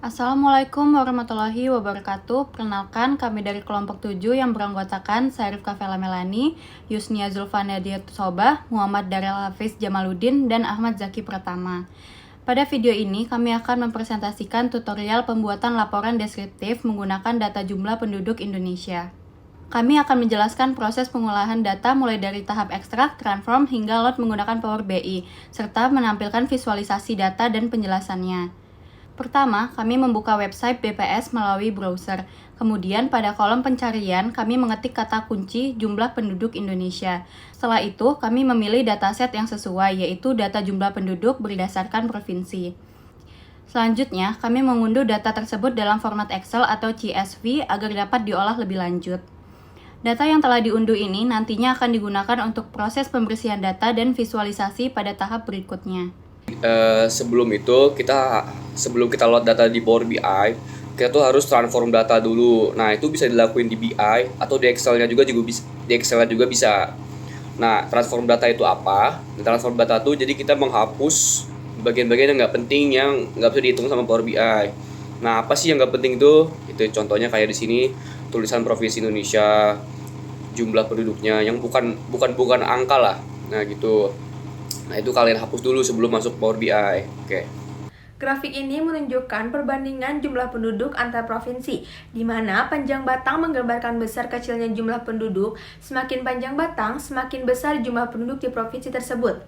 Assalamualaikum warahmatullahi wabarakatuh. Perkenalkan, kami dari kelompok 7 yang beranggotakan Syarif Kafela Melani, Yusnia Zulfana Sobah, Muhammad Darel Hafiz Jamaluddin, dan Ahmad Zaki Pratama. Pada video ini, kami akan mempresentasikan tutorial pembuatan laporan deskriptif menggunakan data jumlah penduduk Indonesia. Kami akan menjelaskan proses pengolahan data mulai dari tahap ekstrak, transform, hingga load menggunakan Power BI, serta menampilkan visualisasi data dan penjelasannya. Pertama, kami membuka website BPS melalui browser. Kemudian pada kolom pencarian, kami mengetik kata kunci jumlah penduduk Indonesia. Setelah itu, kami memilih dataset yang sesuai, yaitu data jumlah penduduk berdasarkan provinsi. Selanjutnya, kami mengunduh data tersebut dalam format Excel atau CSV agar dapat diolah lebih lanjut. Data yang telah diunduh ini nantinya akan digunakan untuk proses pembersihan data dan visualisasi pada tahap berikutnya. Sebelum kita load data di Power BI, kita tuh harus transform data dulu. Nah, itu bisa dilakuin di BI atau di Excel-nya juga bisa. Nah, transform data itu apa? Transform data itu jadi kita menghapus bagian-bagian yang nggak penting, yang nggak bisa dihitung sama Power BI. Nah, apa sih yang nggak penting itu? Itu contohnya kayak di sini tulisan provinsi Indonesia, jumlah penduduknya yang bukan angka lah. Nah, gitu. Nah, itu kalian hapus dulu sebelum masuk Power BI. Oke. Grafik ini menunjukkan perbandingan jumlah penduduk antar provinsi, di mana panjang batang menggambarkan besar kecilnya jumlah penduduk. Semakin panjang batang, semakin besar jumlah penduduk di provinsi tersebut.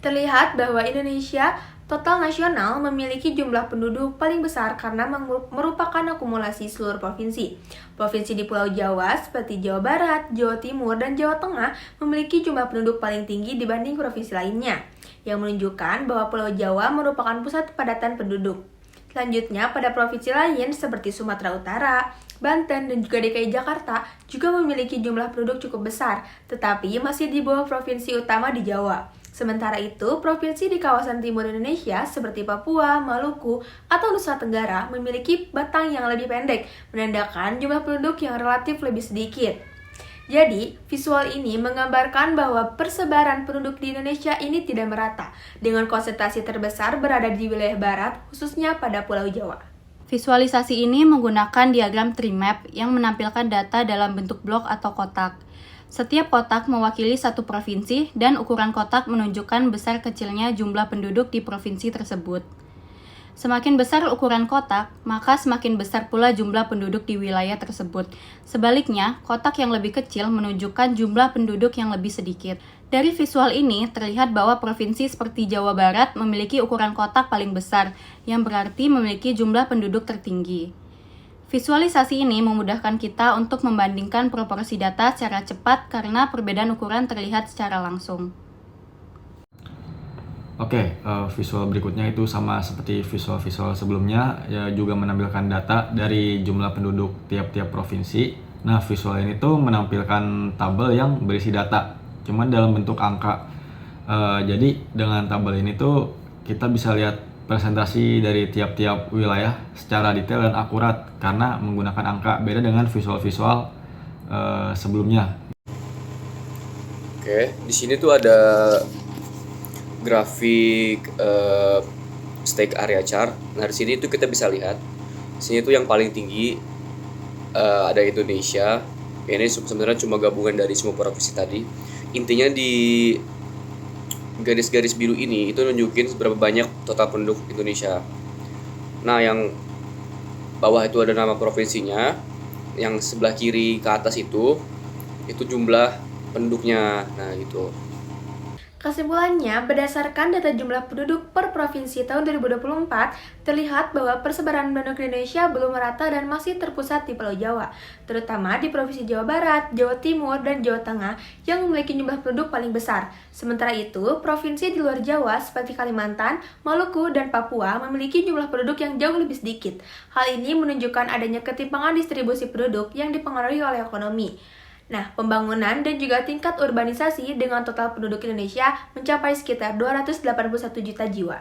Terlihat bahwa Indonesia total nasional memiliki jumlah penduduk paling besar karena merupakan akumulasi seluruh provinsi. Provinsi di Pulau Jawa seperti Jawa Barat, Jawa Timur, dan Jawa Tengah memiliki jumlah penduduk paling tinggi dibanding provinsi lainnya, yang menunjukkan bahwa Pulau Jawa merupakan pusat kepadatan penduduk. Selanjutnya, pada provinsi lain seperti Sumatera Utara, Banten, dan juga DKI Jakarta juga memiliki jumlah penduduk cukup besar, tetapi masih di bawah provinsi utama di Jawa. Sementara itu, provinsi di kawasan timur Indonesia seperti Papua, Maluku, atau Nusa Tenggara memiliki batang yang lebih pendek, menandakan jumlah penduduk yang relatif lebih sedikit. Jadi, visual ini menggambarkan bahwa persebaran penduduk di Indonesia ini tidak merata, dengan konsentrasi terbesar berada di wilayah barat, khususnya pada Pulau Jawa. Visualisasi ini menggunakan diagram tree map yang menampilkan data dalam bentuk blok atau kotak. Setiap kotak mewakili satu provinsi dan ukuran kotak menunjukkan besar kecilnya jumlah penduduk di provinsi tersebut. Semakin besar ukuran kotak, maka semakin besar pula jumlah penduduk di wilayah tersebut. Sebaliknya, kotak yang lebih kecil menunjukkan jumlah penduduk yang lebih sedikit. Dari visual ini, terlihat bahwa provinsi seperti Jawa Barat memiliki ukuran kotak paling besar, yang berarti memiliki jumlah penduduk tertinggi. Visualisasi ini memudahkan kita untuk membandingkan proporsi data secara cepat karena perbedaan ukuran terlihat secara langsung. Oke, visual berikutnya itu sama seperti visual-visual sebelumnya, ya juga menampilkan data dari jumlah penduduk tiap-tiap provinsi. Nah, visual ini tuh menampilkan tabel yang berisi data, cuman dalam bentuk angka. Jadi dengan tabel ini tuh kita bisa lihat presentasi dari tiap-tiap wilayah secara detail dan akurat karena menggunakan angka, beda dengan visual-visual sebelumnya. Oke, di sini tuh ada grafik stake area chart. Nah, di sini tuh kita bisa lihat. Di sini tuh yang paling tinggi ada Indonesia. Ini sebenarnya cuma gabungan dari semua provinsi tadi. Intinya di garis-garis biru ini itu nunjukin seberapa banyak total penduduk Indonesia. Nah, yang bawah itu ada nama provinsinya, yang sebelah kiri ke atas itu jumlah penduduknya. Nah, gitu. Kesimpulannya, berdasarkan data jumlah penduduk per provinsi tahun 2024, terlihat bahwa persebaran penduduk Indonesia belum merata dan masih terpusat di Pulau Jawa, terutama di Provinsi Jawa Barat, Jawa Timur, dan Jawa Tengah yang memiliki jumlah penduduk paling besar. Sementara itu, provinsi di luar Jawa seperti Kalimantan, Maluku, dan Papua memiliki jumlah penduduk yang jauh lebih sedikit. Hal ini menunjukkan adanya ketimpangan distribusi penduduk yang dipengaruhi oleh ekonomi. Nah, pembangunan dan juga tingkat urbanisasi dengan total penduduk Indonesia mencapai sekitar 281 juta jiwa.